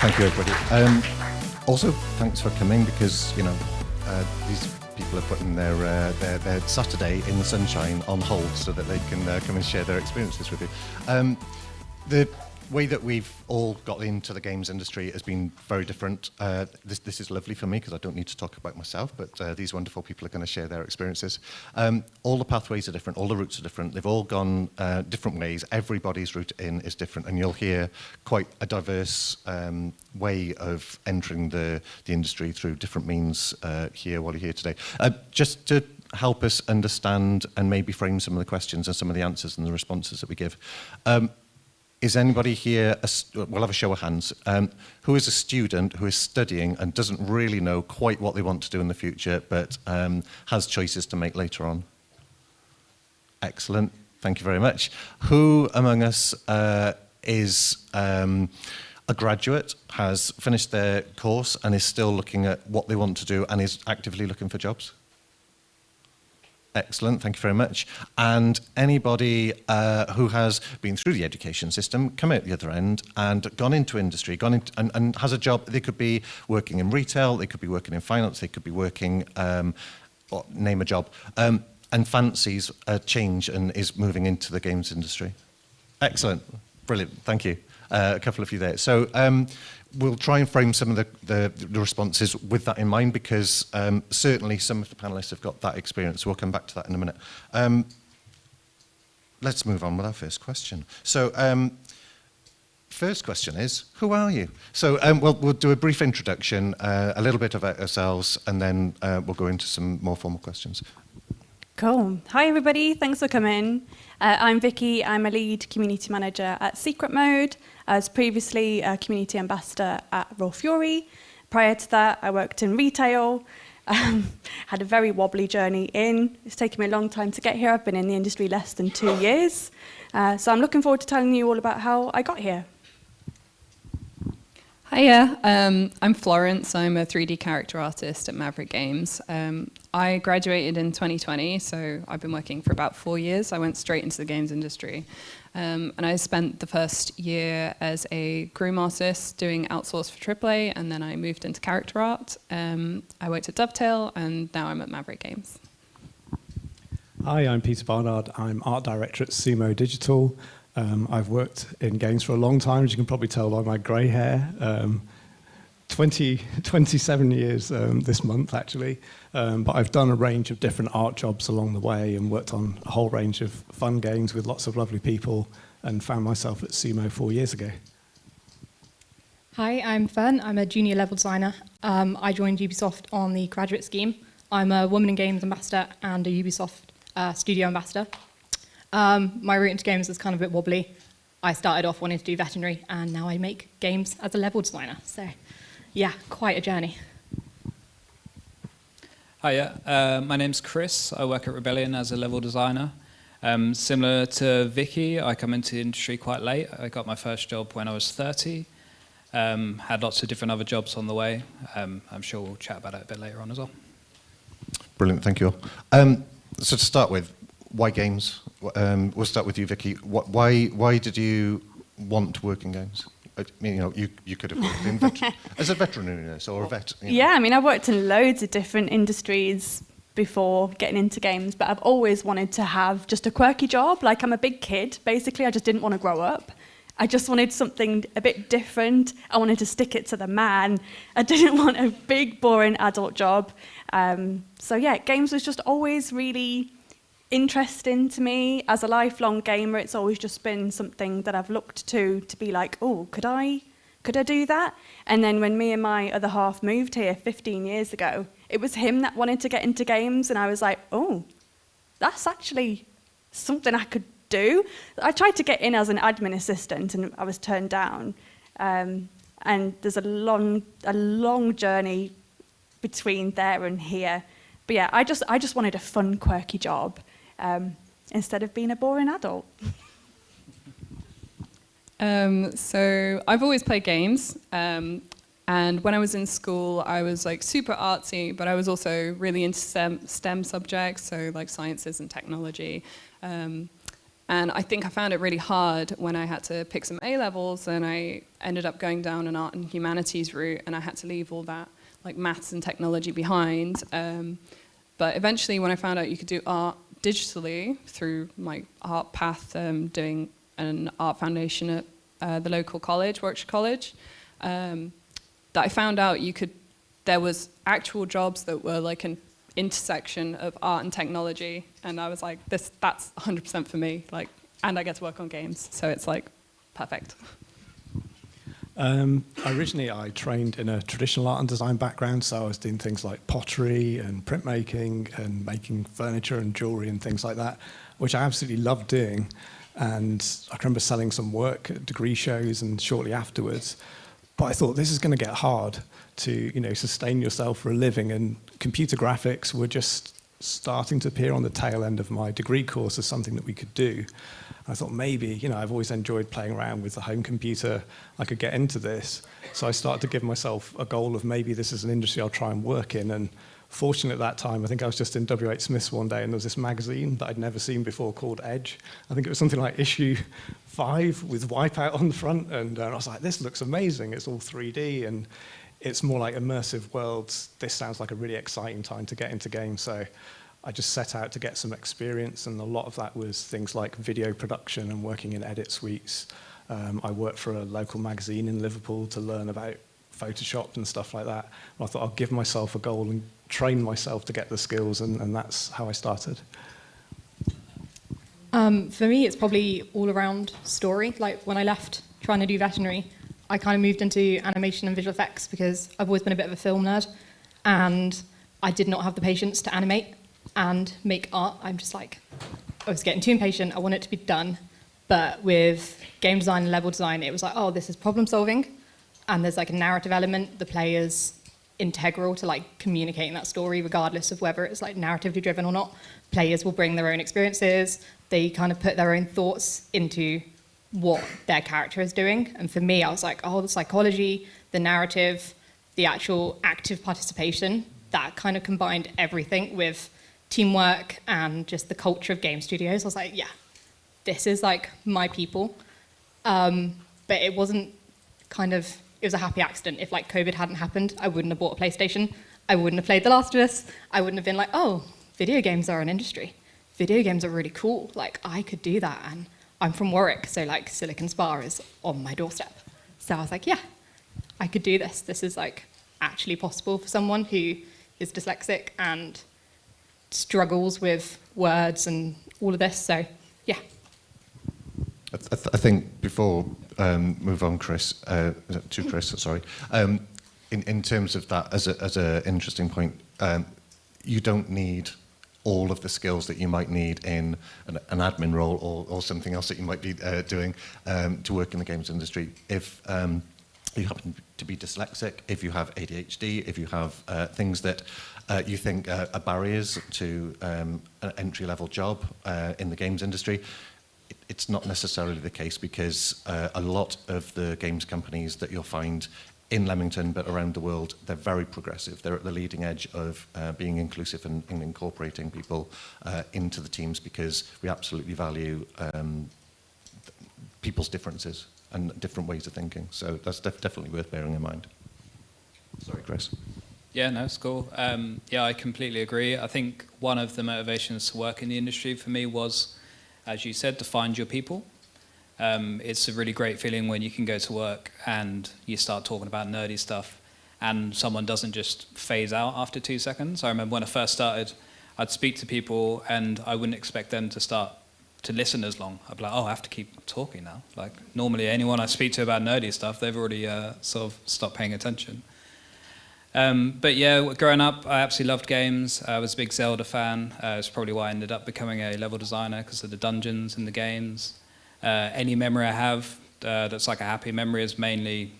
Thank you, everybody. Also, thanks for coming because, these people are putting their Saturday in the sunshine on hold so that they can come and share their experiences with you. The way that we've all got into the games industry has been very different. This is lovely for me because I don't need to talk about myself, but these wonderful people are going to share their experiences. All the pathways are different, all the routes are different, they've all gone different ways, everybody's route in is different, and you'll hear quite a diverse way of entering the industry through different means here while you're here today. Just to help us understand and maybe frame some of the questions and some of the answers and the responses that we give. Is anybody here, we'll have a show of hands, who is a student who is studying and doesn't really know quite what they want to do in the future, but has choices to make later on? Excellent, thank you very much. Who among us is a graduate, has finished their course and is still looking at what they want to do and is actively looking for jobs? Excellent, thank you very much. And anybody who has been through the education system, come out the other end and gone into industry, and has a job, they could be working in retail, they could be working in finance, they could be working, name a job, and fancies a change and is moving into the games industry. Excellent, brilliant, thank you. A couple of you there. So we'll try and frame some of the responses with that in mind because certainly some of the panelists have got that experience. We'll come back to that in a minute. Let's move on with our first question. So first question is, who are you? So we'll do a brief introduction, a little bit about ourselves, and then we'll go into some more formal questions. Cool. Hi, everybody. Thanks for coming. I'm Vicky. I'm a lead community manager at Secret Mode. I was previously a community ambassador at Raw Fury. Prior to that, I worked in retail. Had a very wobbly journey in. It's taken me a long time to get here. I've been in the industry less than 2 years. So I'm looking forward to telling you all about how I got here. Hiya, I'm Florence. I'm a 3D character artist at Maverick Games. I graduated in 2020, so I've been working for about 4 years. I went straight into the games industry. And I spent the first year as a groom artist doing outsource for AAA, and then I moved into character art. I worked at Dovetail, and now I'm at Maverick Games. Hi, I'm Peter Barnard. I'm art director at Sumo Digital. I've worked in games for a long time, as you can probably tell by my grey hair. 27 years this month, actually. But I've done a range of different art jobs along the way and worked on a whole range of fun games with lots of lovely people and found myself at Sumo 4 years ago. Hi, I'm Fern. I'm a junior level designer. I joined Ubisoft on the graduate scheme. I'm a Women in Games ambassador and a Ubisoft studio ambassador. My route into games was kind of a bit wobbly. I started off wanting to do veterinary, and now I make games as a level designer. So, yeah, quite a journey. Hiya, my name's Chris. I work at Rebellion as a level designer. Similar to Vicky, I come into the industry quite late. I got my first job when I was 30. Had lots of different other jobs on the way. I'm sure we'll chat about it a bit later on as well. Brilliant, thank you. So to start with, why games? We'll start with you, Vicky. Why did you want to work in games? I mean, you could have worked in as a veterinary nurse or a vet. Yeah, I mean, I've worked in loads of different industries before getting into games, but I've always wanted to have just a quirky job. Like, I'm a big kid, basically. I just didn't want to grow up. I just wanted something a bit different. I wanted to stick it to the man. I didn't want a big, boring adult job. So yeah, games was just always really interesting to me. As a lifelong gamer, it's always just been something that I've looked to be like, oh, could I do that? And then when me and my other half moved here 15 years ago, it was him that wanted to get into games, and I was like, oh, that's actually something I could do. I tried to get in as an admin assistant, and I was turned down. And there's a long journey between there and here. But yeah, I just wanted a fun, quirky job. Instead of being a boring adult. So I've always played games, and when I was in school, I was like super artsy, but I was also really into STEM subjects, so like sciences and technology. And I think I found it really hard when I had to pick some A-levels, and I ended up going down an art and humanities route, and I had to leave all that, like maths and technology behind. But eventually, when I found out you could do art digitally through my art path, doing an art foundation at the local college, Warwickshire College, that I found out there was actual jobs that were like an intersection of art and technology, and I was like, that's 100% for me. Like, and I get to work on games, so it's like perfect. Originally, I trained in a traditional art and design background, so I was doing things like pottery and printmaking and making furniture and jewelry and things like that, which I absolutely loved doing. And I remember selling some work at degree shows and shortly afterwards. But I thought, this is going to get hard to, sustain yourself for a living. And computer graphics were just starting to appear on the tail end of my degree course as something that we could do. I thought maybe, I've always enjoyed playing around with the home computer. I could get into this. So I started to give myself a goal of maybe this is an industry I'll try and work in. And fortunately at that time, I think I was just in W.H. Smith's one day, and there was this magazine that I'd never seen before called Edge. I think it was something like issue 5 with Wipeout on the front. And I was like, this looks amazing. It's all 3D, and it's more like immersive worlds. This sounds like a really exciting time to get into games. So I just set out to get some experience, and a lot of that was things like video production and working in edit suites. I worked for a local magazine in Liverpool to learn about Photoshop and stuff like that. And I thought I'll give myself a goal and train myself to get the skills, and that's how I started. For me, it's probably all around story. Like when I left trying to do veterinary, I kind of moved into animation and visual effects because I've always been a bit of a film nerd, and I did not have the patience to animate and make art. I'm just like, I was getting too impatient. I want it to be done. But with game design and level design, it was like, oh, this is problem solving, and there's like a narrative element. The player's integral to like communicating that story, regardless of whether it's like narratively driven or not. Players will bring their own experiences. They kind of put their own thoughts into what their character is doing. And for me, I was like, oh, the psychology, the narrative, the actual active participation, that kind of combined everything with teamwork and just the culture of game studios. I was like, yeah, this is like my people. But it wasn't it was a happy accident. If like COVID hadn't happened, I wouldn't have bought a PlayStation. I wouldn't have played The Last of Us. I wouldn't have been like, oh, video games are an industry. Video games are really cool. Like I could do that. And I'm from Warwick, so like Silicon Spa is on my doorstep. So I was like, yeah, I could do this. This is like actually possible for someone who is dyslexic and struggles with words and all of this. So yeah. I think before move on, Chris, to Chris, sorry. In terms of that, as an interesting point, you don't need all of the skills that you might need in an admin role or something else that you might be doing to work in the games industry. If you happen to be dyslexic, if you have ADHD, if you have things that you think are barriers to an entry-level job in the games industry, it's not necessarily the case, because a lot of the games companies that you'll find in Leamington but around the world, they're very progressive. They're at the leading edge of being inclusive and incorporating people into the teams, because we absolutely value people's differences and different ways of thinking. So that's definitely worth bearing in mind. Sorry, Chris. Yeah, no, it's cool. Yeah, I completely agree. I think one of the motivations to work in the industry for me was, as you said, to find your people. It's a really great feeling when you can go to work and you start talking about nerdy stuff and someone doesn't just phase out after 2 seconds. I remember when I first started, I'd speak to people and I wouldn't expect them to start to listen as long. I'd be like, oh, I have to keep talking now. Like, normally anyone I speak to about nerdy stuff, they've already sort of stopped paying attention. But yeah, growing up, I absolutely loved games. I was a big Zelda fan. It's probably why I ended up becoming a level designer, because of the dungeons in the games. Any memory I have that's like a happy memory is mainly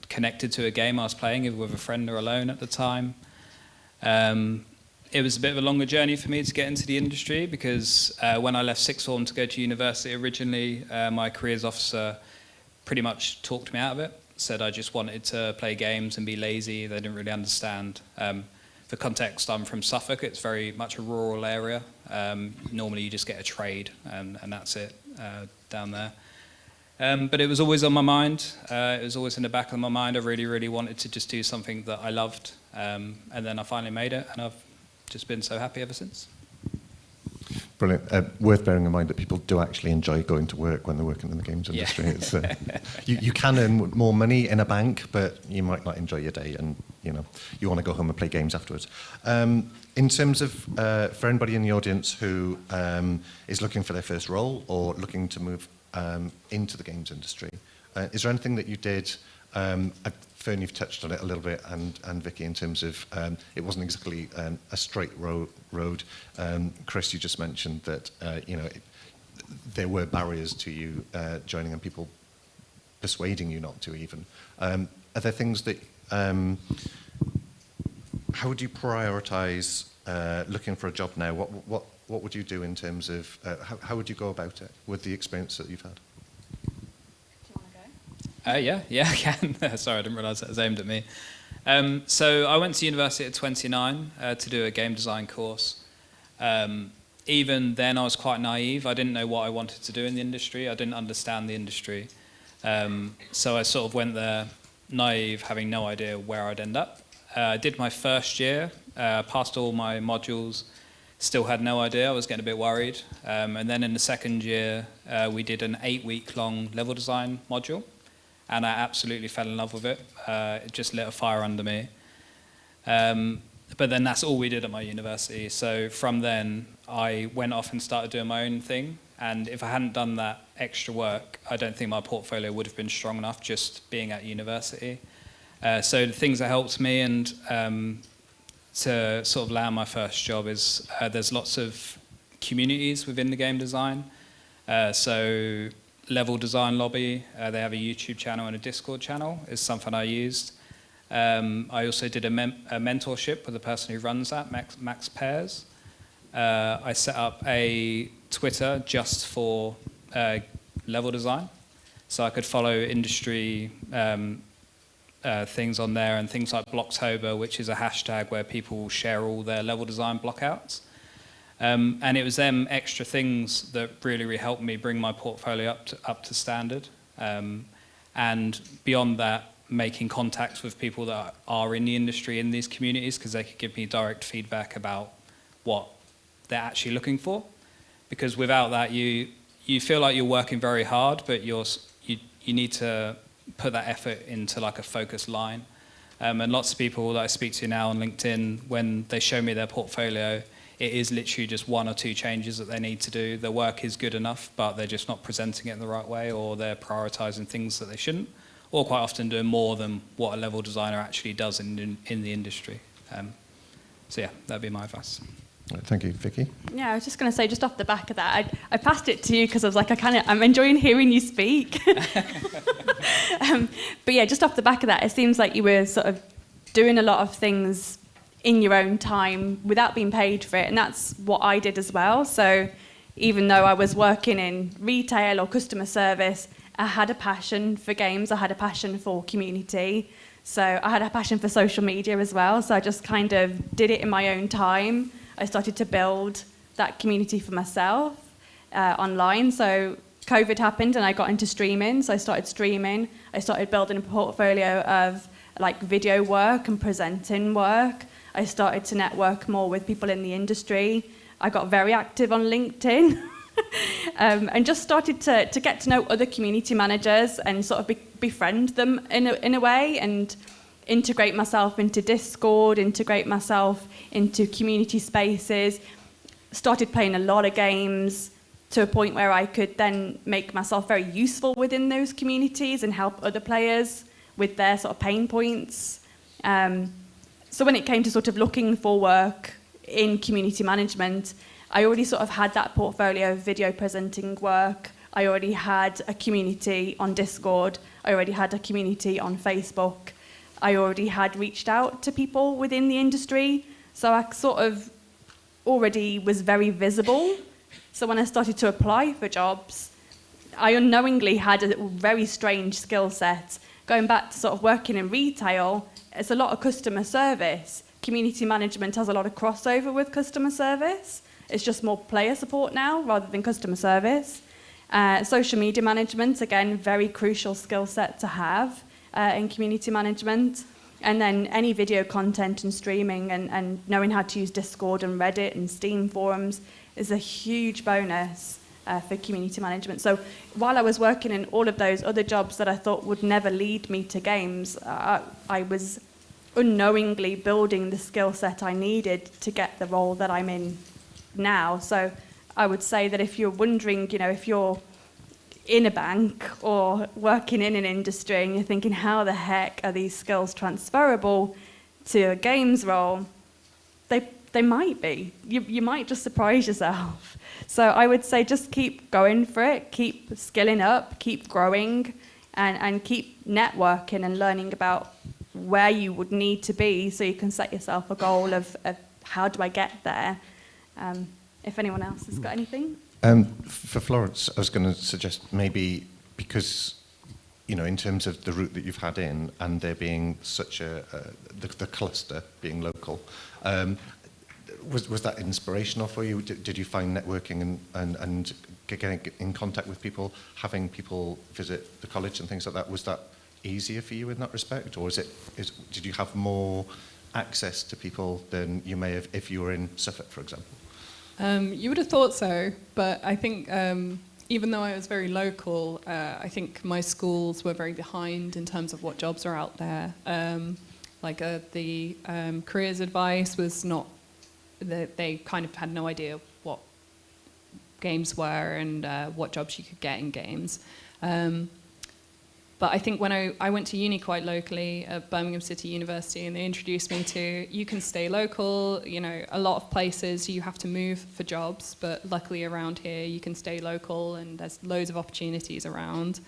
connected to a game I was playing, either with a friend or alone at the time. It was a bit of a longer journey for me to get into the industry, because when I left sixth form to go to university originally, my careers officer pretty much talked me out of it. Said I just wanted to play games and be lazy. They didn't really understand. For context, I'm from Suffolk. It's very much a rural area. Normally you just get a trade and that's it. down there. But it was always on my mind. It was always in the back of my mind. I really, really wanted to just do something that I loved. And then I finally made it, and I've just been so happy ever since. Brilliant. Worth bearing in mind that people do actually enjoy going to work when they're working in the games industry. Yeah. It's, you can earn more money in a bank, but you might not enjoy your day, and you want to go home and play games afterwards. In terms of for anybody in the audience who is looking for their first role or looking to move into the games industry, is there anything that you did? Fern, you've touched on it a little bit, and Vicky, in terms of it wasn't exactly a straight road. Chris, you just mentioned that there were barriers to you joining and people persuading you not to even. Are there things that how would you prioritise looking for a job now? What would you do in terms of how would you go about it with the experience that you've had? Yeah, I can. Sorry, I didn't realise that was aimed at me. So I went to university at 29 to do a game design course. Even then, I was quite naive. I didn't know what I wanted to do in the industry. I didn't understand the industry. So I sort of went there naive, having no idea where I'd end up. I did my first year, passed all my modules, still had no idea. I was getting a bit worried. And then in the second year, we did an 8-week-long level design module. And I absolutely fell in love with it. It just lit a fire under me. But then that's all we did at my university. So from then, I went off and started doing my own thing. And if I hadn't done that extra work, I don't think my portfolio would have been strong enough just being at university. So the things that helped me and to sort of land my first job is there's lots of communities within the game design. So Level Design Lobby, they have a YouTube channel and a Discord channel, is something I used. I also did a mentorship with the person who runs that, Max Pears. I set up a Twitter just for level design, so I could follow industry things on there, and things like Blocktober, which is a hashtag where people share all their level design blockouts. And it was them extra things that really helped me bring my portfolio up to standard. And beyond that, making contacts with people that are in the industry, in these communities, because they could give me direct feedback about what they're actually looking for. Because without that, you feel like you're working very hard, but you need to put that effort into like a focused line. And lots of people that I speak to now on LinkedIn, when they show me their portfolio, it is literally just 1 or 2 changes that they need to do. The work is good enough, but they're just not presenting it in the right way, or they're prioritizing things that they shouldn't, or quite often doing more than what a level designer actually does in the industry. So yeah, that'd be my advice. Right, thank you, Vicky. Yeah, I was just going to say, just off the back of that, I passed it to you because I was like, I'm enjoying hearing you speak. But yeah, just off the back of that, it seems like you were sort of doing a lot of things in your own time without being paid for it, and that's what I did as well. So even though I was working in retail or customer service, I had a passion for games, I had a passion for community, so I had a passion for social media as well. So I just kind of did it in my own time. I started to build that community for myself online. So COVID happened and I got into streaming, so I started streaming. I started building a portfolio of like video work and presenting work. I started to network more with people in the industry. I got very active on LinkedIn and just started to get to know other community managers and sort of befriend them in a way, and integrate myself into Discord, integrate myself into community spaces. Started playing a lot of games to a point where I could then make myself very useful within those communities and help other players with their sort of pain points. So when it came to sort of looking for work in community management, I already sort of had that portfolio of video presenting work. I already had a community on Discord. I already had a community on Facebook. I already had reached out to people within the industry. So I sort of already was very visible. So when I started to apply for jobs, I unknowingly had a very strange skill set. Going back to sort of working in retail, it's a lot of customer service. Community management has a lot of crossover with customer service. It's just more player support now rather than customer service. Social media management, again, very crucial skill set to have in community management. And then any video content and streaming and knowing how to use Discord and Reddit and Steam forums is a huge bonus for community management. So while I was working in all of those other jobs that I thought would never lead me to games, I was unknowingly building the skill set I needed to get the role that I'm in now. So I would say that if you're wondering, if you're in a bank or working in an industry and you're thinking, how the heck are these skills transferable to a games role? They might be. You might just surprise yourself. So I would say just keep going for it, keep skilling up, keep growing, and keep networking and learning about where you would need to be so you can set yourself a goal of how do I get there. If anyone else has got anything? For Florence, I was going to suggest maybe because, in terms of the route that you've had in and there being such the cluster being local, was that inspirational for you? Did you find networking and getting in contact with people, having people visit the college and things like that, was that easier for you in that respect? Or did you have more access to people than you may have if you were in Suffolk, for example? You would have thought so, but I think even though I was very local, I think my schools were very behind in terms of what jobs are out there. The careers advice was not, they kind of had no idea what games were and what jobs you could get in games. But I think when I went to uni quite locally at Birmingham City University, and they introduced me to, you can stay local, a lot of places you have to move for jobs, but luckily around here you can stay local and there's loads of opportunities around.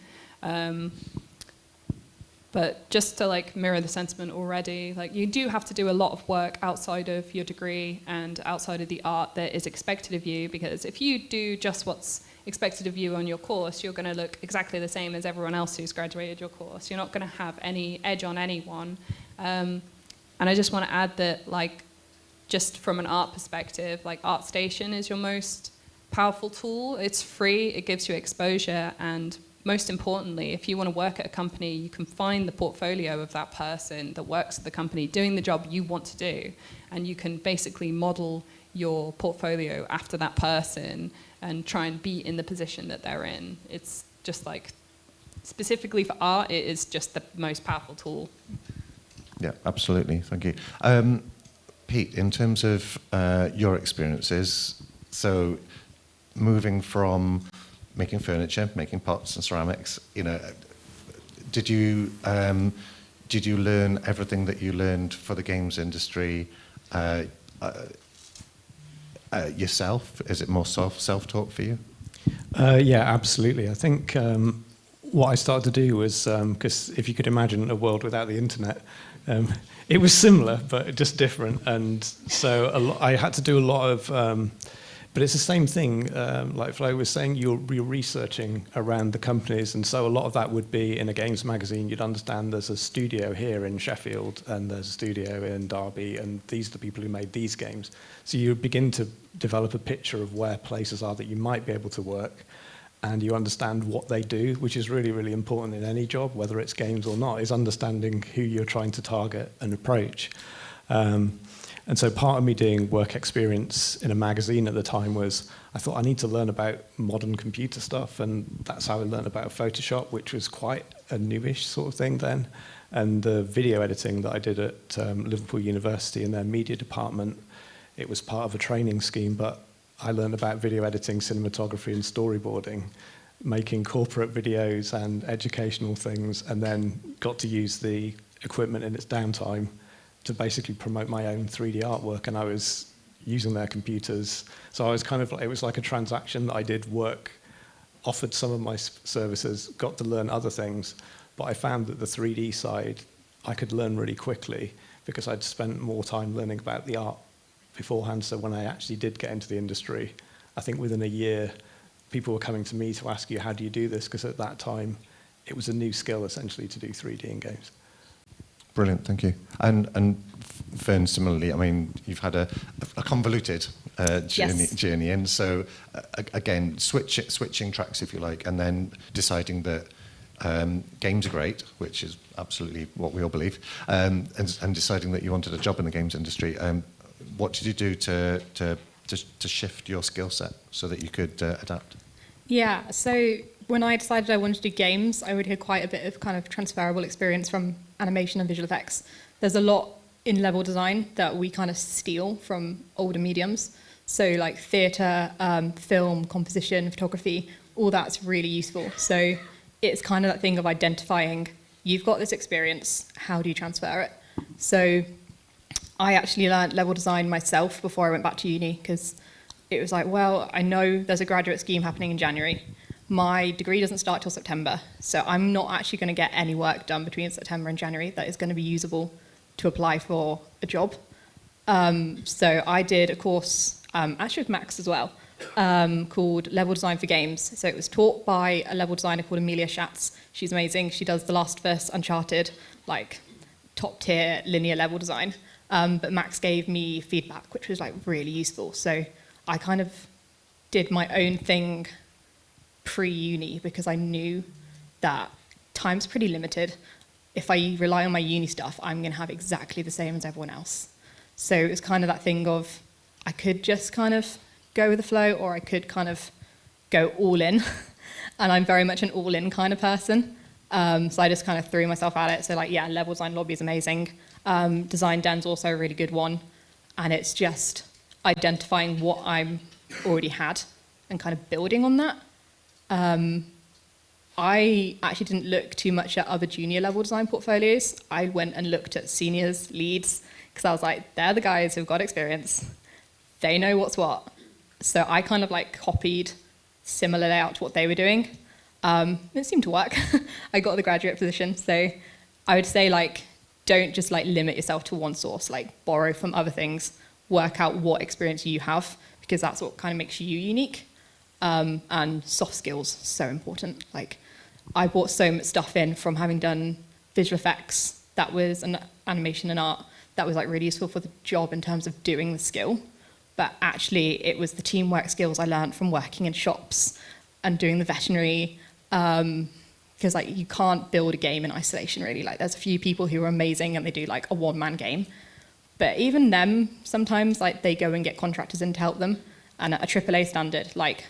But just to mirror the sentiment already, you do have to do a lot of work outside of your degree and outside of the art that is expected of you, because if you do just what's expected of you on your course, you're going to look exactly the same as everyone else who's graduated your course. You're not going to have any edge on anyone. And I just want to add that, just from an art perspective, ArtStation is your most powerful tool. It's free, it gives you exposure, and most importantly, if you want to work at a company, you can find the portfolio of that person that works at the company doing the job you want to do, and you can basically model your portfolio after that person and try and be in the position that they're in. It's just specifically for art, it is just the most powerful tool. Yeah, absolutely. Thank you. Pete, in terms of your experiences, so moving from making furniture, making pots and ceramics, did you learn everything that you learned for the games industry yourself? Is it more self-taught for you? Yeah, absolutely. I think what I started to do was, because if you could imagine a world without the internet, it was similar, but just different. And so I had to do a lot of, but it's the same thing, like Flo was saying, you're researching around the companies, and so a lot of that would be in a games magazine. You'd understand there's a studio here in Sheffield, and there's a studio in Derby, and these are the people who made these games. So you begin to develop a picture of where places are that you might be able to work, and you understand what they do, which is really, really important in any job, whether it's games or not, is understanding who you're trying to target and approach. And so part of me doing work experience in a magazine at the time was, I thought I need to learn about modern computer stuff, and that's how I learned about Photoshop, which was quite a newish sort of thing then. And the video editing that I did at Liverpool University in their media department, it was part of a training scheme, but I learned about video editing, cinematography and storyboarding, making corporate videos and educational things, and then got to use the equipment in its downtime to basically promote my own 3D artwork, and I was using their computers. So I was it was like a transaction that I did work, offered some of my services, got to learn other things, but I found that the 3D side I could learn really quickly because I'd spent more time learning about the art beforehand. So when I actually did get into the industry, I think within a year, people were coming to me to ask you, how do you do this? Because at that time, it was a new skill essentially to do 3D in games. Brilliant, thank you. And Fern, similarly, I mean, you've had a convoluted journey in. So again, switching tracks, if you like, and then deciding that games are great, which is absolutely what we all believe, and deciding that you wanted a job in the games industry. What did you do to shift your skill set so that you could adapt? Yeah, so when I decided I wanted to do games, I already had quite a bit of kind of transferable experience from animation and visual effects. There's a lot in level design that we kind of steal from older mediums. So like theatre, film, composition, photography, all that's really useful. So it's kind of that thing of identifying, you've got this experience, how do you transfer it? So I actually learned level design myself before I went back to uni, because it was like, well, I know there's a graduate scheme happening in January. My degree doesn't start till September, so I'm not actually going to get any work done between September and January that is going to be usable to apply for a job. So I did a course, actually with Max as well, called Level Design for Games. So it was taught by a level designer called Amelia Schatz. She's amazing. She does The Last of Us, Uncharted, like top tier linear level design. But Max gave me feedback, which was like really useful. So I kind of did my own thing pre-uni because I knew that time's pretty limited. If I rely on my uni stuff, I'm going to have exactly the same as everyone else. So it was kind of that thing of I could just kind of go with the flow, or I could kind of go all in. And I'm very much an all-in kind of person. So I just kind of threw myself at it. So like, yeah, level design lobby is amazing. Design Den's also a really good one. And it's just identifying what I'm already had and kind of building on that. I actually didn't look too much at other junior level design portfolios. I went and looked at seniors, leads, because I was like, they're the guys who've got experience. They know what's what. So I kind of like copied similar layout to what they were doing. It seemed to work. I got the graduate position. So I would say like, don't just like limit yourself to one source, like borrow from other things, work out what experience you have, because that's what kind of makes you unique. And soft skills, so important. Like, I brought so much stuff in from having done visual effects, that was an animation and art, that was like really useful for the job in terms of doing the skill. But actually, it was the teamwork skills I learned from working in shops and doing the veterinary, because like you can't build a game in isolation really. Like there's a few people who are amazing and they do like a one-man game, but even them sometimes like they go and get contractors in to help them. And at a AAA standard, like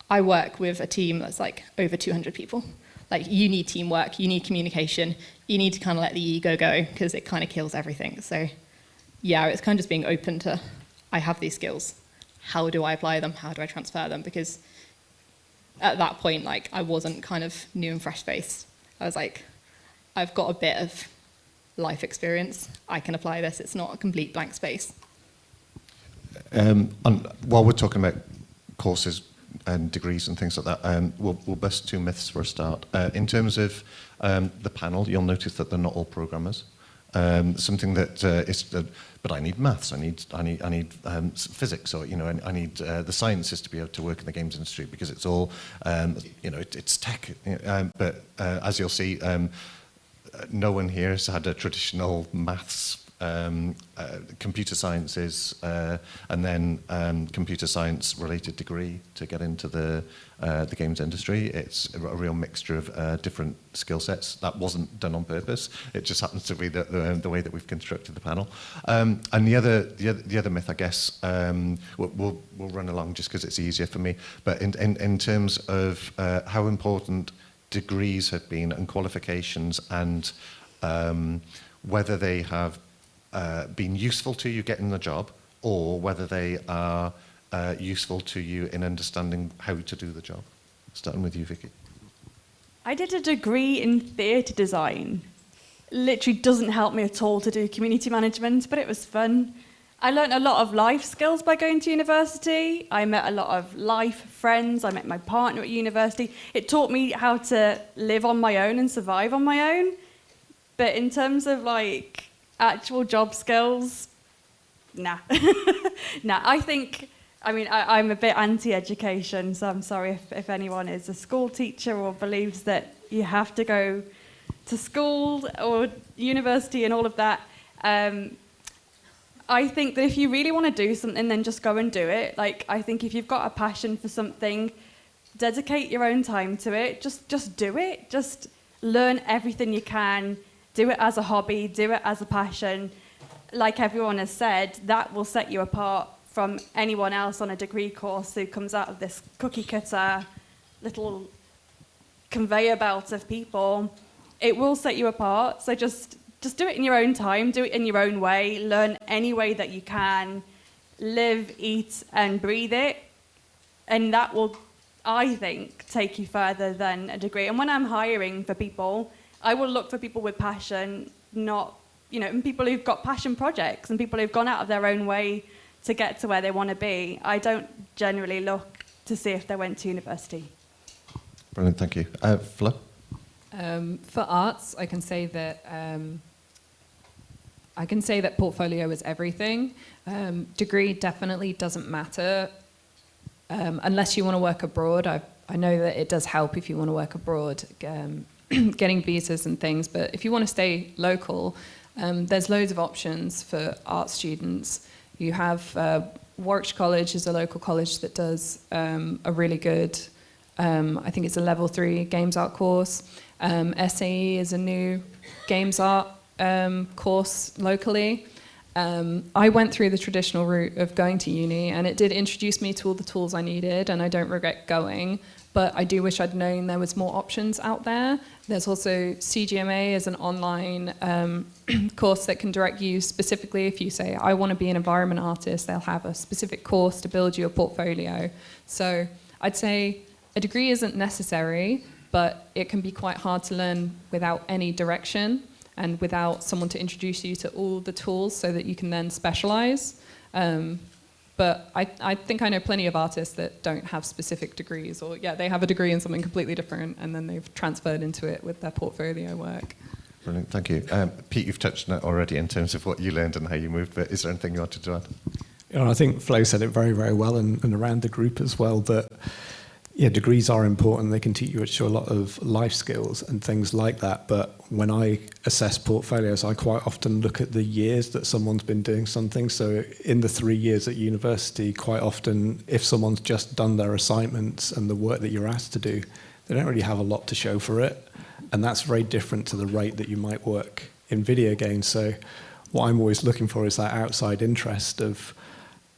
I work with a team that's like over 200 people. Like you need teamwork, you need communication, you need to kind of let the ego go because it kind of kills everything. So yeah, it's kind of just being open to, I have these skills. How do I apply them? How do I transfer them? Because at that point, like I wasn't kind of new and fresh faced. I was like, I've got a bit of life experience. I can apply this. It's not a complete blank space. While we're talking about courses and degrees and things like that, we'll bust two myths for a start. In terms of the panel, you'll notice that they're not all programmers. Something that is, but I need maths, I need physics, or I need the sciences to be able to work in the games industry because it's all, it's tech. But as you'll see, no one here has had a traditional maths. Computer sciences, and then computer science related degree to get into the games industry. It's a real mixture of different skill sets. That wasn't done on purpose. It just happens to be the way that we've constructed the panel. And the other myth, I guess, we'll run along just because it's easier for me. But in terms of how important degrees have been and qualifications, and whether they have been useful to you getting the job, or whether they are useful to you in understanding how to do the job. Starting with you, Vicky. I did a degree in theatre design. Literally doesn't help me at all to do community management, but it was fun. I learnt a lot of life skills by going to university. I met a lot of life friends. I met my partner at university. It taught me how to live on my own and survive on my own. But in terms of like actual job skills, nah. Nah, I'm a bit anti-education, so I'm sorry if anyone is a school teacher or believes that you have to go to school or university and all of that, I think that if you really want to do something, then just go and do it. Like, I think if you've got a passion for something, dedicate your own time to it. Just do it. Just learn everything you can. Do it as a hobby. Do it as a passion. Like everyone has said, that will set you apart from anyone else on a degree course who comes out of this cookie cutter little conveyor belt of people. It will set you apart. So just do it in your own time, do it in your own way, learn any way that you can, live, eat, and breathe it. And that will, I think, take you further than a degree. And when I'm hiring for people, I will look for people with passion, not, and people who've got passion projects and people who've gone out of their own way to get to where they want to be. I don't generally look to see if they went to university. Brilliant, thank you. Flo? For arts, I can say that portfolio is everything. Degree definitely doesn't matter unless you want to work abroad. I know that it does help if you want to work abroad, getting visas and things. But if you want to stay local, there's loads of options for art students. You have Warwickshire College is a local college that does a really good, I think it's a level 3 games art course. SAE is a new games art course locally. I went through the traditional route of going to uni, and it did introduce me to all the tools I needed, and I don't regret going, but I do wish I'd known there was more options out there. There's also CGMA as an online course that can direct you specifically if you say, I want to be an environment artist, they'll have a specific course to build you a portfolio. So I'd say a degree isn't necessary, but it can be quite hard to learn without any direction and without someone to introduce you to all the tools so that you can then specialize. But I think I know plenty of artists that don't have specific degrees, or they have a degree in something completely different and then they've transferred into it with their portfolio work. Brilliant, thank you. Pete, you've touched on it already in terms of what you learned and how you moved, but is there anything you wanted to add? I think Flo said it very, very well, and around the group as well, that degrees are important. They can teach you a lot of life skills and things like that. But when I assess portfolios, I quite often look at the years that someone's been doing something. So in the 3 years at university, quite often, if someone's just done their assignments and the work that you're asked to do, they don't really have a lot to show for it. And that's very different to the rate that you might work in video games. So what I'm always looking for is that outside interest of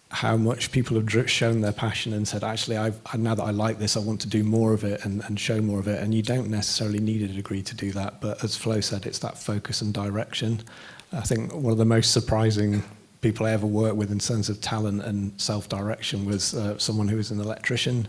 how much people have shown their passion and said, actually, now that I like this, I want to do more of it and show more of it. And you don't necessarily need a degree to do that. But as Flo said, it's that focus and direction. I think one of the most surprising people I ever worked with in terms of talent and self-direction was someone who was an electrician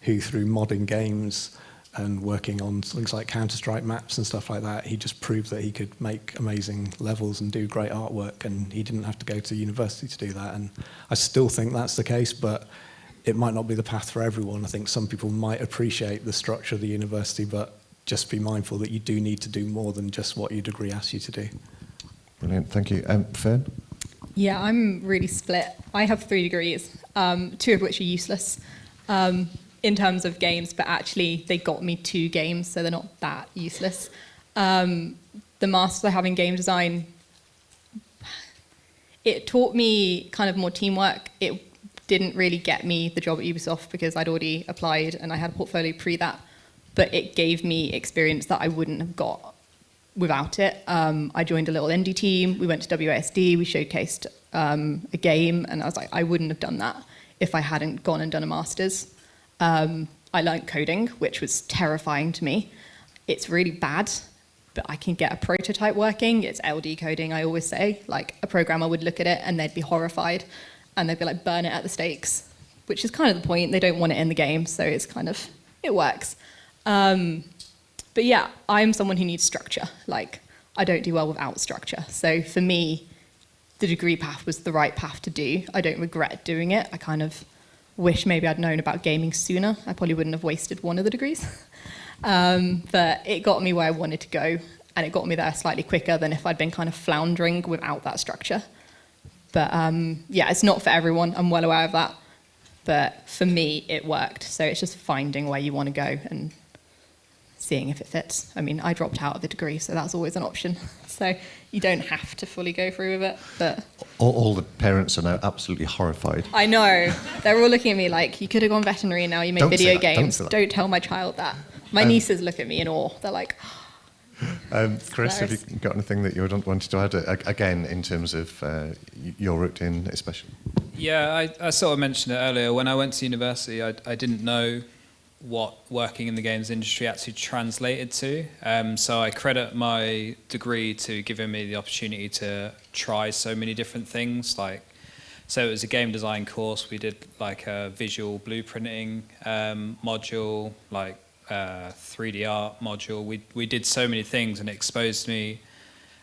who, through modding games and working on things like Counter-Strike maps and stuff like that, he just proved that he could make amazing levels and do great artwork, and he didn't have to go to university to do that. And I still think that's the case, but it might not be the path for everyone. I think some people might appreciate the structure of the university, but just be mindful that you do need to do more than just what your degree asks you to do. Brilliant, thank you. Fern? Yeah, I'm really split. I have 3 degrees, 2 of which are useless. In terms of games, but actually they got me 2 games, so they're not that useless. The Masters I have in game design, it taught me kind of more teamwork. It didn't really get me the job at Ubisoft because I'd already applied and I had a portfolio pre that, but it gave me experience that I wouldn't have got without it. I joined a little indie team, we went to WASD, we showcased a game, and I was like, I wouldn't have done that if I hadn't gone and done a Masters. I learned coding, which was terrifying to me. It's really bad, but I can get a prototype working. It's LD coding, I always say. Like, a programmer would look at it and they'd be horrified, and they'd be like, burn it at the stakes, which is kind of the point. They don't want it in the game, so it's kind of, it works. But yeah, I'm someone who needs structure. Like, I don't do well without structure. So for me, the degree path was the right path to do. I don't regret doing it. I kind of wish maybe I'd known about gaming sooner. I probably wouldn't have wasted one of the degrees. But it got me where I wanted to go, and it got me there slightly quicker than if I'd been kind of floundering without that structure. But yeah, it's not for everyone. I'm well aware of that. But for me, it worked. So it's just finding where you want to go and seeing if it fits. I mean, I dropped out of the degree, so that's always an option. So you don't have to fully go through with it, but... All the parents are now absolutely horrified. I know. They're all looking at me like, you could have gone veterinary, now you make Don't say video that, don't games. say that. Don't tell my child that. My nieces look at me in awe. They're like, Chris, have you Hilarious. got anything that you wanted to add, again, in terms of your route in, especially? Yeah, I sort of mentioned it earlier. When I went to university, I didn't know what working in the games industry actually translated to. So I credit my degree to giving me the opportunity to try so many different things. So it was a game design course. We did like a visual blueprinting module, like 3D art module. We did so many things, and it exposed me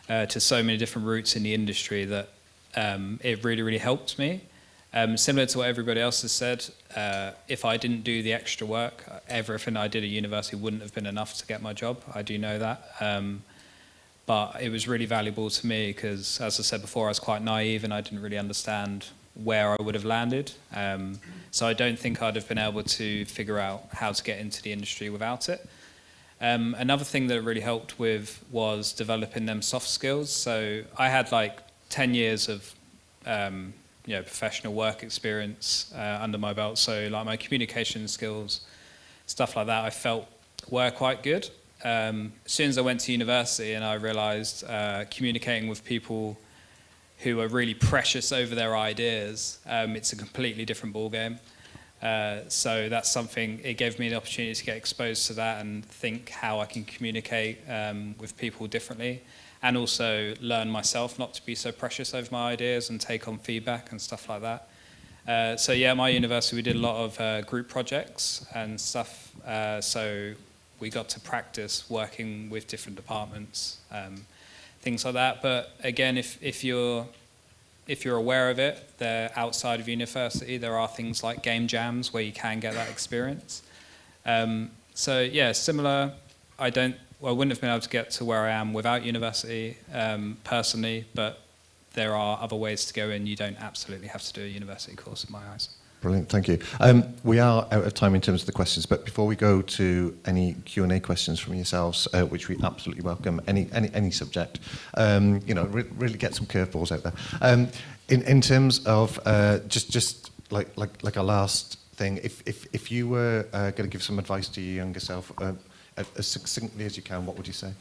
to so many different routes in the industry that it really, really helped me. Similar to what everybody else has said, if I didn't do the extra work, everything I did at university wouldn't have been enough to get my job. I do know that. But it was really valuable to me because, as I said before, I was quite naive and I didn't really understand where I would have landed. So I don't think I'd have been able to figure out how to get into the industry without it. Another thing that it really helped with was developing them soft skills. So I had like 10 years of professional work experience under my belt. So like my communication skills, stuff like that, I felt were quite good. As soon as I went to university and I realized communicating with people who are really precious over their ideas, it's a completely different ballgame. So that's something, it gave me the opportunity to get exposed to that and think how I can communicate with people differently, and also learn myself not to be so precious over my ideas and take on feedback and stuff like that. So yeah, at my university we did a lot of group projects and stuff, so we got to practice working with different departments, things like that. But again, if you're aware of it, they're outside of university. There are things like game jams where you can get that experience. So yeah, similar. I wouldn't have been able to get to where I am without university personally, but there are other ways to go in. You don't absolutely have to do a university course in my eyes. Brilliant, thank you. We are out of time in terms of the questions, but before we go to any Q&A questions from yourselves, which we absolutely welcome, any subject, really get some curveballs out there. In terms of just like a last thing, if you were going to give some advice to your younger self, as succinctly as you can, what would you say?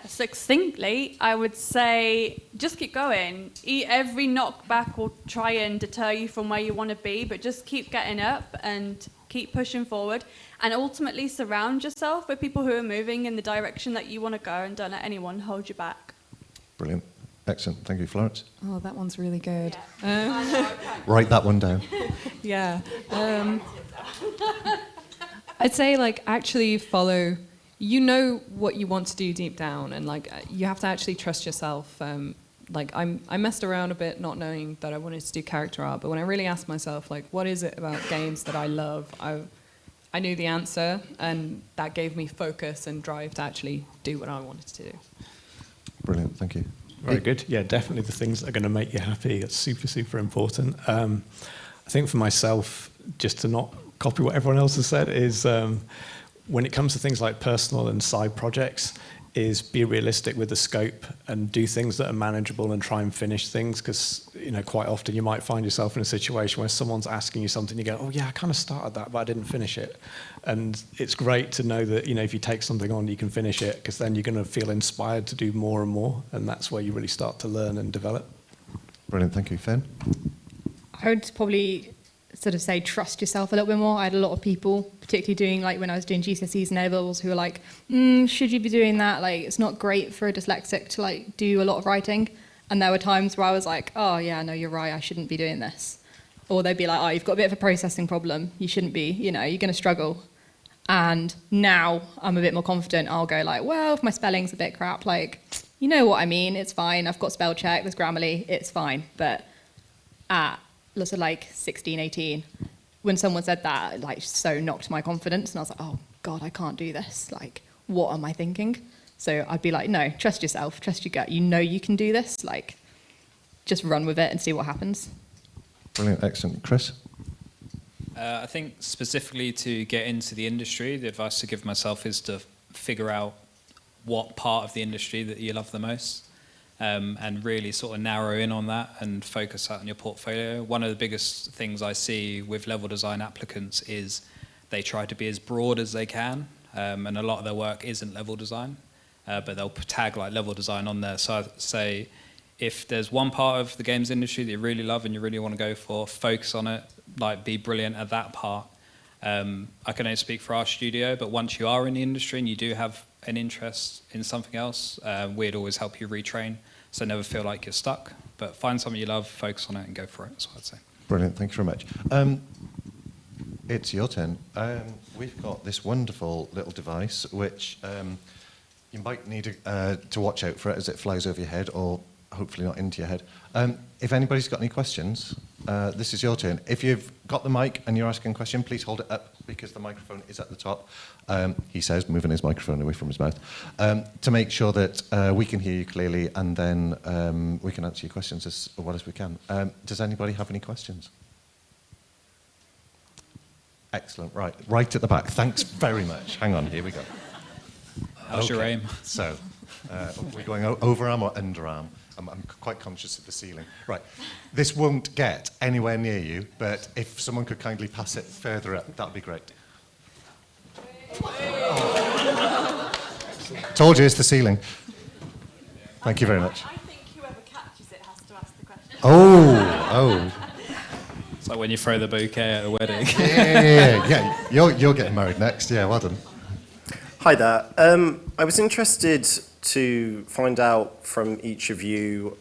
Succinctly, I would say just keep going. Every knockback will try and deter you from where you want to be, but just keep getting up and keep pushing forward. And ultimately surround yourself with people who are moving in the direction that you want to go, and don't let anyone hold you back. Brilliant. Excellent. Thank you, Florence. Oh, that one's really good. Write that one down. Yeah. I'd say actually follow. You know what you want to do deep down, and you have to actually trust yourself. I messed around a bit not knowing that I wanted to do character art, but when I really asked myself what is it about games that I love, I knew the answer, and that gave me focus and drive to actually do what I wanted to do. Brilliant, thank you. Very good. Yeah, definitely the things that are going to make you happy. It's super, super important. I think for myself, just to not copy what everyone else has said, is when it comes to things like personal and side projects, is be realistic with the scope and do things that are manageable and try and finish things, because quite often you might find yourself in a situation where someone's asking you something, you go, oh yeah, I kind of started that, but I didn't finish it. And it's great to know that if you take something on, you can finish it, because then you're going to feel inspired to do more and more, and that's where you really start to learn and develop. Brilliant, thank you. Fen? I would probably sort of say trust yourself a little bit more. I had a lot of people, particularly doing when I was doing GCSEs and A-levels, who were like, should you be doing that? It's not great for a dyslexic to do a lot of writing. And there were times where I was like, oh yeah, no, you're right, I shouldn't be doing this. Or they'd be like, oh, you've got a bit of a processing problem, you shouldn't be, you're going to struggle. And now I'm a bit more confident. I'll go well, if my spelling's a bit crap, you know what I mean, it's fine, I've got spell check, there's Grammarly, it's fine. But at 16, 18, when someone said that, so knocked my confidence, and I was like, oh God, I can't do this. What am I thinking? So I'd be like, no, trust yourself, trust your gut. You can do this. Just run with it and see what happens. Brilliant, excellent. Chris? I think specifically to get into the industry, the advice to give myself is to figure out what part of the industry that you love the most, and really sort of narrow in on that and focus that on your portfolio. One of the biggest things I see with level design applicants is they try to be as broad as they can, and a lot of their work isn't level design, but they'll tag like level design on there. So I'd say if there's one part of the games industry that you really love and you really want to go for, focus on it, like be brilliant at that part. I can only speak for our studio, but once you are in the industry and you do have an interest in something else, we'd always help you retrain, so never feel like you're stuck. But find something you love, focus on it, and go for it. That's what I'd say. Brilliant, thank you very much. It's your turn. We've got this wonderful little device, which you might need to watch out for it as it flies over your head, or hopefully not into your head. If anybody's got any questions, this is your turn. If you've got the mic and you're asking a question, please hold it up because the microphone is at the top. He says, moving his microphone away from his mouth, to make sure that we can hear you clearly, and then we can answer your questions as well as we can. Does anybody have any questions? Excellent, right at the back. Thanks very much. Hang on, here we go. How's your aim? So, we're going overarm or underarm? I'm quite conscious of the ceiling. Right, this won't get anywhere near you, but if someone could kindly pass it further up, that'd be great. Oh. Told you, it's the ceiling. Thank you very much. I think whoever catches it has to ask the question. Oh. It's like when you throw the bouquet at a wedding. Yeah. You're getting married next. Yeah, well done. Hi there. I was interested to find out from each of you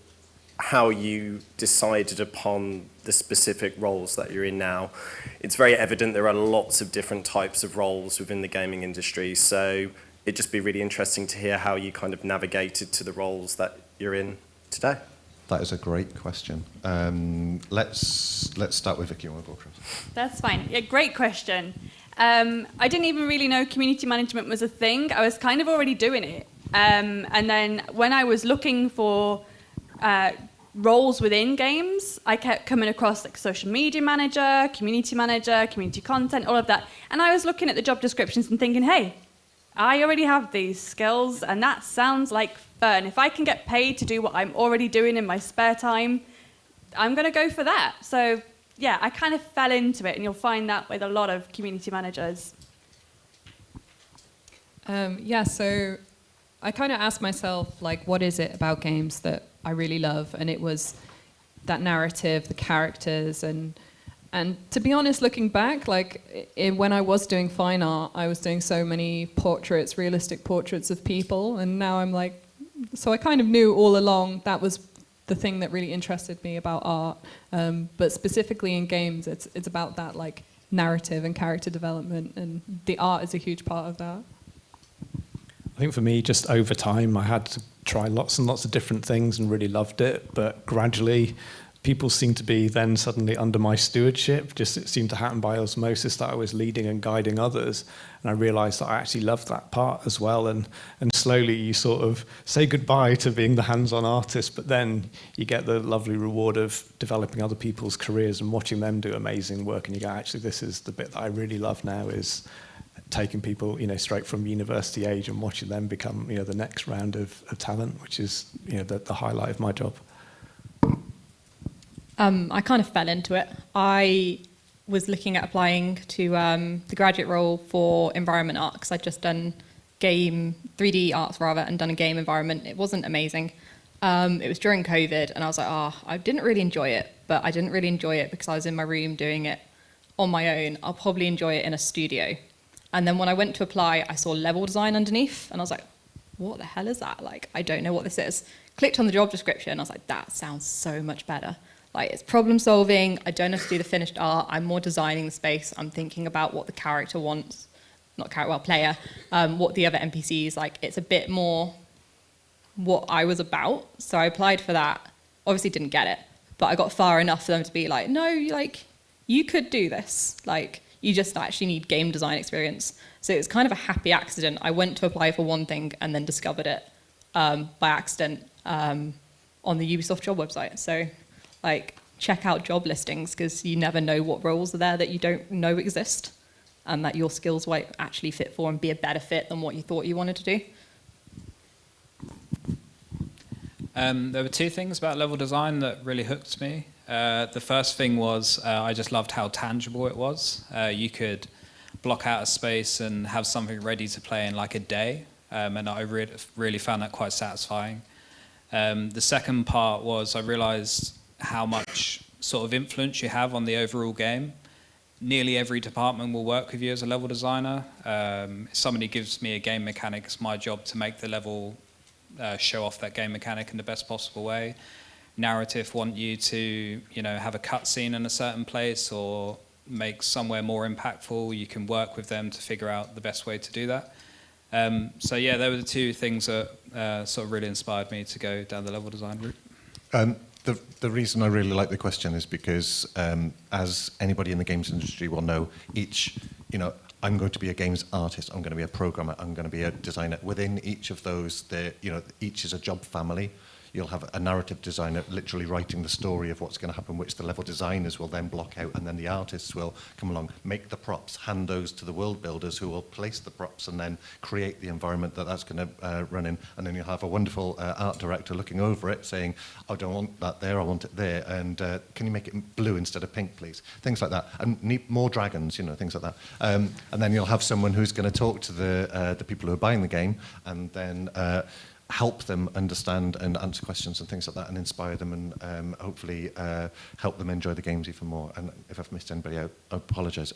how you decided upon the specific roles that you're in now. It's very evident there are lots of different types of roles within the gaming industry, so it'd just be really interesting to hear how you kind of navigated to the roles that you're in today. That is a great question. Let's start with Vicky. That's fine. Yeah, great question. I didn't even really know community management was a thing. I was kind of already doing it. And then when I was looking for roles within games, I kept coming across like social media manager, community content, all of that. And I was looking at the job descriptions and thinking, hey, I already have these skills and that sounds like fun. If I can get paid to do what I'm already doing in my spare time, I'm going to go for that. So yeah, I kind of fell into it, and you'll find that with a lot of community managers. So I kind of asked myself, like, what is it about games that I really love? And it was that narrative, the characters, and to be honest, looking back, like when I was doing fine art, I was doing so many portraits, realistic portraits of people, and now I'm like, so I kind of knew all along that was the thing that really interested me about art, but specifically in games, it's about that like narrative and character development, and the art is a huge part of that. I think for me, just over time, I had to try lots and lots of different things and really loved it. But gradually, people seemed to be then suddenly under my stewardship. Just it seemed to happen by osmosis that I was leading and guiding others. And I realized that I actually loved that part as well. And slowly you sort of say goodbye to being the hands-on artist, but then you get the lovely reward of developing other people's careers and watching them do amazing work. And you go, actually, this is the bit that I really love now, is taking people, straight from university age and watching them become, the next round of talent, which is, the highlight of my job. I kind of fell into it. I was looking at applying to the graduate role for environment art, because I'd just done 3D arts and done a game environment. It wasn't amazing. It was during COVID, and I was like, I didn't really enjoy it, but I didn't really enjoy it because I was in my room doing it on my own. I'll probably enjoy it in a studio. And then when I went to apply, I saw level design underneath, and I was like, what the hell is that? Like, I don't know what this is. Clicked on the job description, I was like, that sounds so much better. Like, it's problem solving, I don't have to do the finished art, I'm more designing the space, I'm thinking about what the character wants, player, what the other NPCs, like, it's a bit more what I was about. So I applied for that, obviously didn't get it, but I got far enough for them to be like, no, like, you could do this. Like, you just actually need game design experience. So it was kind of a happy accident. I went to apply for one thing and then discovered it by accident on the Ubisoft job website. So, like, check out job listings, because you never know what roles are there that you don't know exist, and that your skills might actually fit for and be a better fit than what you thought you wanted to do. There were two things about level design that really hooked me. The first thing was I just loved how tangible it was. You could block out a space and have something ready to play in like a day, and I really found that quite satisfying. The second part was I realized how much sort of influence you have on the overall game. Nearly every department will work with you as a level designer. If somebody gives me a game mechanic, it's my job to make the level show off that game mechanic in the best possible way. Narrative want you to, have a cutscene in a certain place or make somewhere more impactful. You can work with them to figure out the best way to do that. So yeah, they were the two things that sort of really inspired me to go down the level design route. The reason I really like the question is because, as anybody in the games industry will know, I'm going to be a games artist, I'm going to be a programmer, I'm going to be a designer. Within each of those, each is a job family. You'll have a narrative designer literally writing the story of what's going to happen, which the level designers will then block out, and then the artists will come along, make the props, hand those to the world builders who will place the props and then create the environment that's going to run in. And then you'll have a wonderful art director looking over it saying, I don't want that there, I want it there, and can you make it blue instead of pink, please? Things like that. And need more dragons, things like that. And then you'll have someone who's going to talk to the people who are buying the game, and then help them understand and answer questions and things like that, and inspire them, and hopefully help them enjoy the games even more. And if I've missed anybody out, I apologise.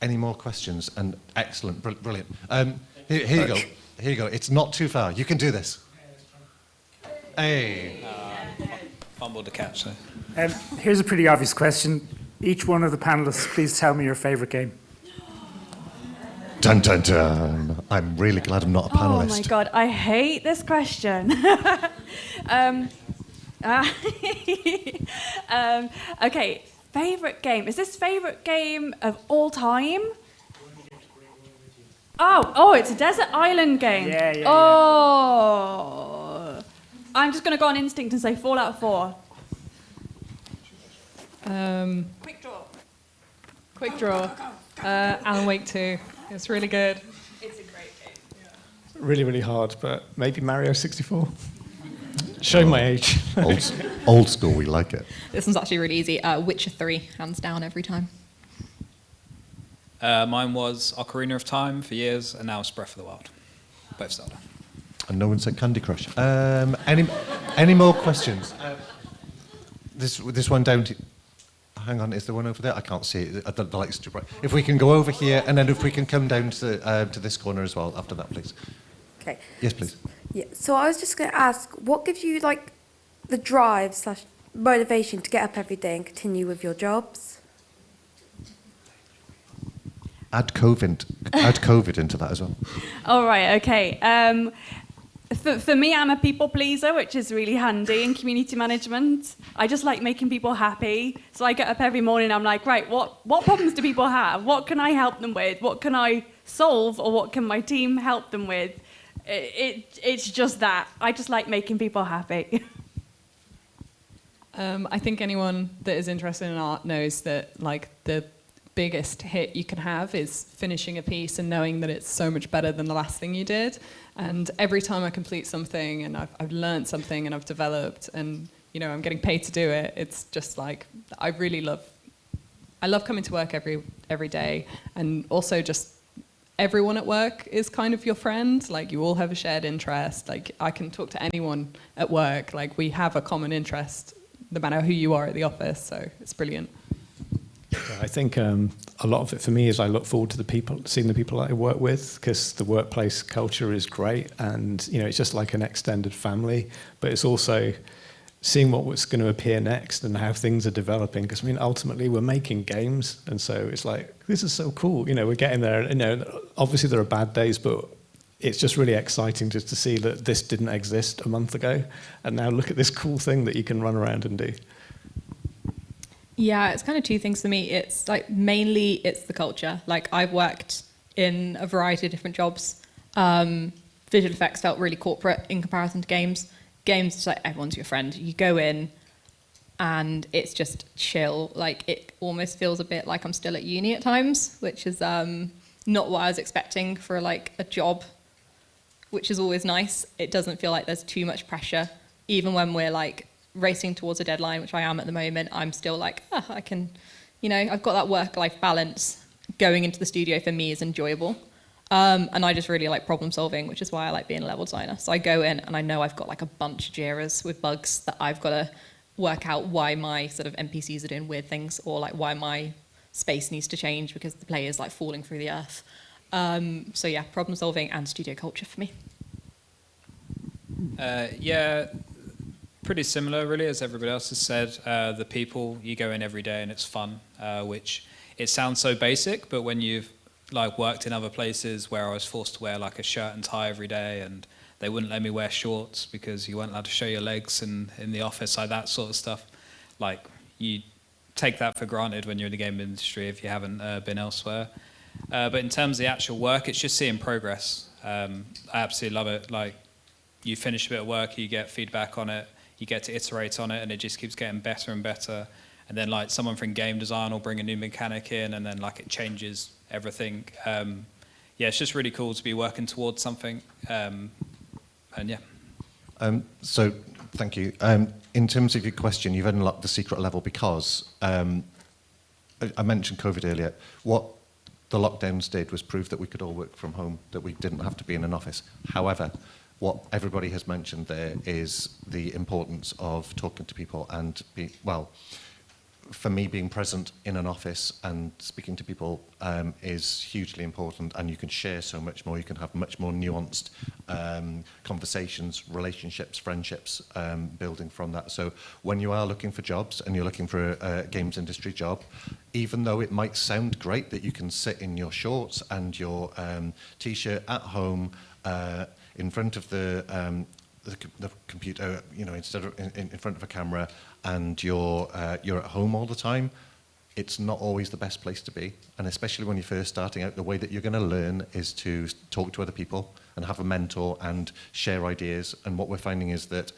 Any more questions? And excellent, brilliant. Here you go. Here you go. It's not too far. You can do this. Hey. Fumbled the catch. So. Here's a pretty obvious question. Each one of the panelists, please tell me your favourite game. Dun, dun, dun. I'm really glad I'm not a panelist. Oh my God, I hate this question. Okay, favourite game. Is this favourite game of all time? Oh, it's a desert island game. Yeah. Oh. I'm just going to go on instinct and say Fallout 4. Quick draw. Quick draw. Alan Wake 2. It's really good. It's a great game. Really, really hard, but maybe Mario 64? Showing my age. Old school, we like it. This one's actually really easy. Witcher 3, hands down every time. Mine was Ocarina of Time for years, and now it's Breath of the Wild. Both Zelda. And no one said Candy Crush. Any more questions? This one down to... Hang on, is there one over there? I can't see it. The light's too bright. If we can go over here, and then if we can come down to this corner as well after that, please. Okay. Yes, please. Yeah. So I was just going to ask, what gives you the drive / motivation to get up every day and continue with your jobs? Add COVID into that as well. All right, okay. For me, I'm a people pleaser, which is really handy in community management. I just like making people happy. So I get up every morning, I'm like, right, what problems do people have? What can I help them with? What can I solve, or what can my team help them with? It's just that. I just like making people happy. I think anyone that is interested in art knows that the biggest hit you can have is finishing a piece and knowing that it's so much better than the last thing you did. And every time I complete something and I've learned something and I've developed and I'm getting paid to do it, it's just I love coming to work every day, and also just everyone at work is kind of your friend. You all have a shared interest. I can talk to anyone at work. We have a common interest no matter who you are at the office, so it's brilliant. Yeah, I think a lot of it for me is I look forward to seeing the people that I work with, because the workplace culture is great, and it's just like an extended family. But it's also seeing what's going to appear next and how things are developing. Because ultimately we're making games, and so it's this is so cool. We're getting there. Obviously there are bad days, but it's just really exciting just to see that this didn't exist a month ago, and now look at this cool thing that you can run around and do. Yeah, it's kind of two things for me. It's mainly it's the culture. I've worked in a variety of different jobs. Visual effects felt really corporate in comparison to games. Games, it's everyone's your friend. You go in, and it's just chill. Like, it almost feels a bit like I'm still at uni at times, which is not what I was expecting for like a job, which is always nice. It doesn't feel like there's too much pressure. Even when we're like racing towards a deadline, which I am at the moment, I'm still like, I can, I've got that work-life balance. Going into the studio for me is enjoyable. And I just really like problem solving, which is why I like being a level designer. So I go in and I know I've got like a bunch of JIRAs with bugs that I've got to work out why my sort of NPCs are doing weird things, or like why my space needs to change because the player's like falling through the earth. So yeah, problem solving and studio culture for me. Yeah, pretty similar really, as everybody else has said. The people, you go in every day and it's fun, which it sounds so basic, but when you've like worked in other places where I was forced to wear like a shirt and tie every day, and they wouldn't let me wear shorts because you weren't allowed to show your legs in the office, like that sort of stuff, like you take that for granted when you're in the game industry if you haven't been elsewhere. But in terms of the actual work, it's just seeing progress. I absolutely love it. Like, you finish a bit of work, you get feedback on it, you get to iterate on it, and it just keeps getting better and better. And then like someone from game design will bring a new mechanic in, and then like it changes everything. Yeah, it's just really cool to be working towards something. And yeah. So thank you. In terms of your question, you've unlocked the secret level because I mentioned COVID earlier. What the lockdowns did was prove that we could all work from home, that we didn't have to be in an office. However, what everybody has mentioned there is the importance of talking to people and for me, being present in an office and speaking to people is hugely important, and you can share so much more. You can have much more nuanced conversations, relationships, friendships, building from that. So when you are looking for jobs and you're looking for a games industry job, even though it might sound great that you can sit in your shorts and your t-shirt at home in front of the computer, instead of in front of a camera, and you're at home all the time, it's not always the best place to be. And especially when you're first starting out, the way that you're going to learn is to talk to other people and have a mentor and share ideas. And what we're finding is that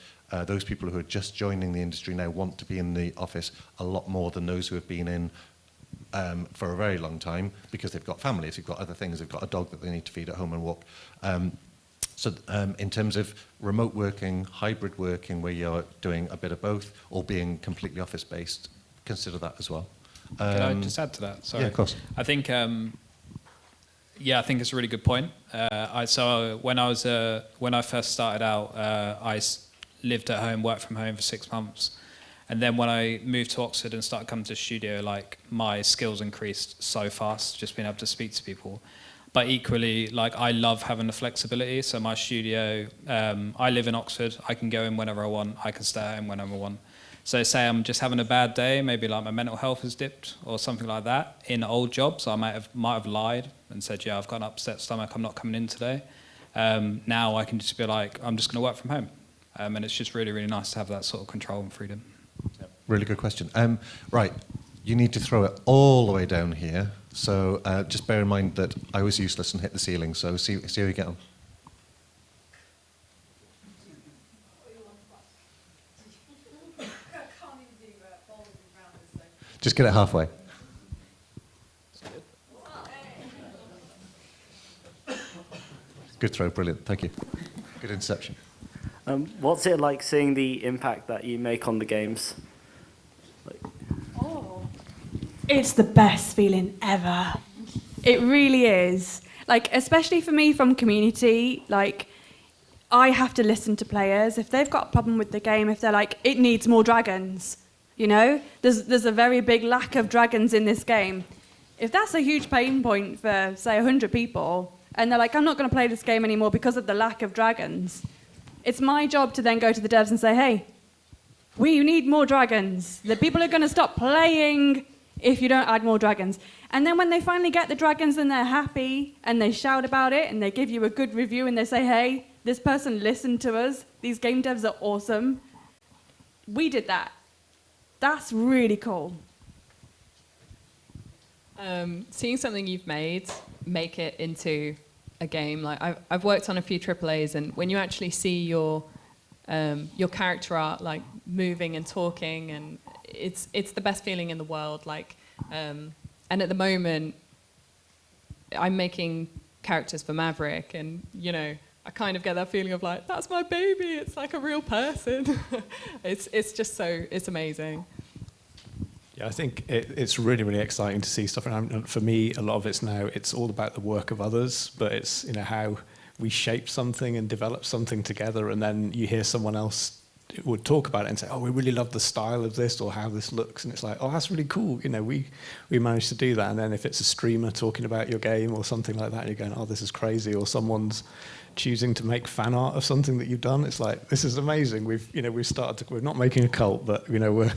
those people who are just joining the industry now want to be in the office a lot more than those who have been in for a very long time, because they've got families, they've got other things, they've got a dog that they need to feed at home and walk. So in terms of remote working, hybrid working, where you're doing a bit of both, or being completely office-based, consider that as well. Can I just add to that? Sorry. Yeah, of course. I think, I think it's a really good point. When I first started out, I lived at home, worked from home for 6 months. And then when I moved to Oxford and started coming to the studio, like, my skills increased so fast, just being able to speak to people. But equally, like, I love having the flexibility. So my studio, I live in Oxford. I can go in whenever I want. I can stay at home whenever I want. So say I'm just having a bad day, maybe like my mental health has dipped or something like that. In old jobs, I might have lied and said, yeah, I've got an upset stomach, I'm not coming in today. Now I can just be like, I'm just going to work from home. And it's just really, really nice to have that sort of control and freedom. Yep. Really good question. Right, you need to throw it all the way down here. So just bear in mind that I was useless and hit the ceiling, so see how you get on. Just get it halfway. Good throw, brilliant, thank you. Good interception. What's it like seeing the impact that you make on the games? It's the best feeling ever. It really is. Like, especially for me from community, like, I have to listen to players. If they've got a problem with the game, if they're like, it needs more dragons, there's a very big lack of dragons in this game. If that's a huge pain point for, say, 100 people, and they're like, I'm not going to play this game anymore because of the lack of dragons, it's my job to then go to the devs and say, hey, we need more dragons. The people are going to stop playing if you don't add more dragons. And then when they finally get the dragons and they're happy and they shout about it and they give you a good review and they say, hey, this person listened to us, these game devs are awesome, we did that. That's really cool. Seeing something you've made, make it into a game. Like, I've worked on a few AAAs, and when you actually see your character art like moving and talking it's the best feeling in the world. Like, and at the moment, I'm making characters for Maverick, and you know, I kind of get that feeling of like, that's my baby. It's like a real person. it's just so, it's amazing. Yeah, I think it's really, really exciting to see stuff. And for me, a lot of it's now, it's all about the work of others, but it's, you know, how we shape something and develop something together, and then you hear someone else would talk about it and say, oh, we really love the style of this or how this looks, and it's like, oh, that's really cool. You know, we managed to do that. And then if it's a streamer talking about your game or something like that, you're going, oh, this is crazy. Or someone's choosing to make fan art of something that you've done. It's like, this is amazing. We've started to, we're not making a cult, but you know, we're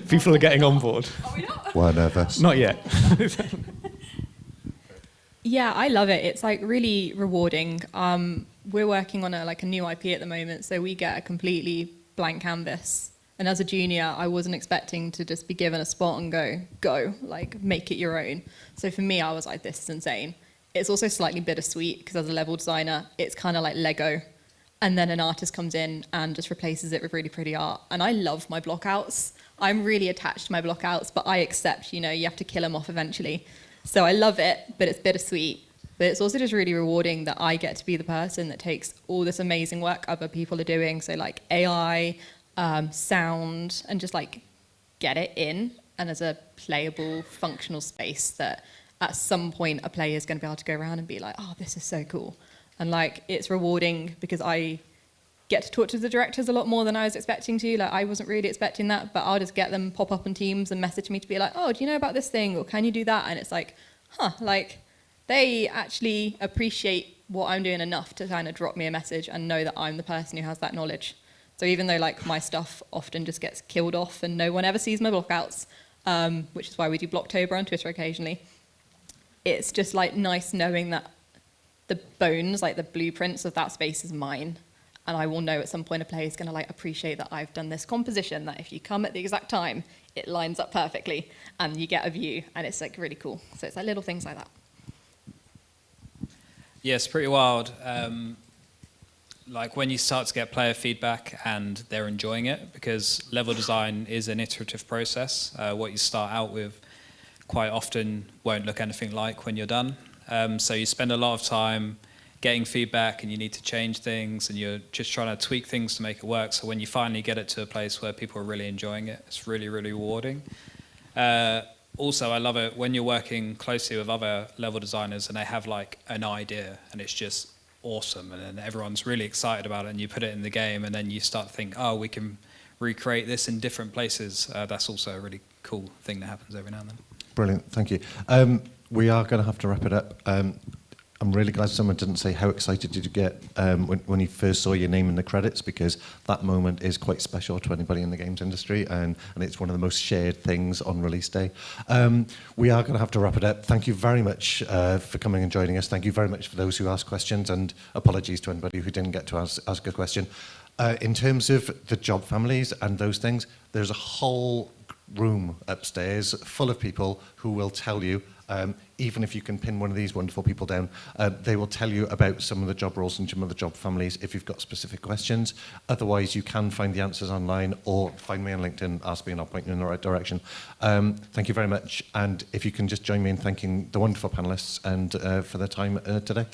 people are getting on board. Are we not? We're nervous. Not yet. Yeah, I love it. It's like really rewarding. We're working on a new IP at the moment, so we get a completely blank canvas. And as a junior, I wasn't expecting to just be given a spot and go, like make it your own. So for me, I was like, this is insane. It's also slightly bittersweet because as a level designer, it's kind of like Lego. And then an artist comes in and just replaces it with really pretty art. And I love my blockouts. I'm really attached to my blockouts, but I accept, you know, you have to kill them off eventually. So I love it, but it's bittersweet. But it's also just really rewarding that I get to be the person that takes all this amazing work other people are doing. So like AI, sound, and just like get it in and as a playable, functional space that at some point a player is going to be able to go around and be like, oh, this is so cool. And like, it's rewarding because I get to talk to the directors a lot more than I was expecting to. Like, I wasn't really expecting that, but I'll just get them pop up on Teams and message me to be like, oh, do you know about this thing? Or can you do that? And it's like, like they actually appreciate what I'm doing enough to kind of drop me a message and know that I'm the person who has that knowledge. So even though like my stuff often just gets killed off and no one ever sees my blockouts, which is why we do Blocktober on Twitter occasionally, it's just like nice knowing that the bones, like the blueprints of that space is mine. And I will know at some point a player is going to like appreciate that I've done this composition, that if you come at the exact time, it lines up perfectly and you get a view, and it's like really cool. So it's like little things like that. Yeah, it's pretty wild. Like when you start to get player feedback and they're enjoying it, because level design is an iterative process. What you start out with quite often won't look anything like when you're done. So you spend a lot of time getting feedback and you need to change things and you're just trying to tweak things to make it work. So when you finally get it to a place where people are really enjoying it, it's really, really rewarding. Also, I love it when you're working closely with other level designers and they have like an idea and it's just awesome and then everyone's really excited about it and you put it in the game and then you start to think, oh, we can recreate this in different places. That's also a really cool thing that happens every now and then. Brilliant, thank you. We are going to have to wrap it up. I'm really glad someone didn't say how excited did you get when you first saw your name in the credits, because that moment is quite special to anybody in the games industry, and it's one of the most shared things on release day. We are going to have to wrap it up. Thank you very much for coming and joining us. Thank you very much for those who asked questions, and apologies to anybody who didn't get to ask a question. In terms of the job families and those things, there's a whole room upstairs full of people who will tell you, even if you can pin one of these wonderful people down, they will tell you about some of the job roles and some of the job families if you've got specific questions. Otherwise, you can find the answers online or find me on LinkedIn, ask me and I'll point you in the right direction. Thank you very much. And if you can just join me in thanking the wonderful panelists and for their time today.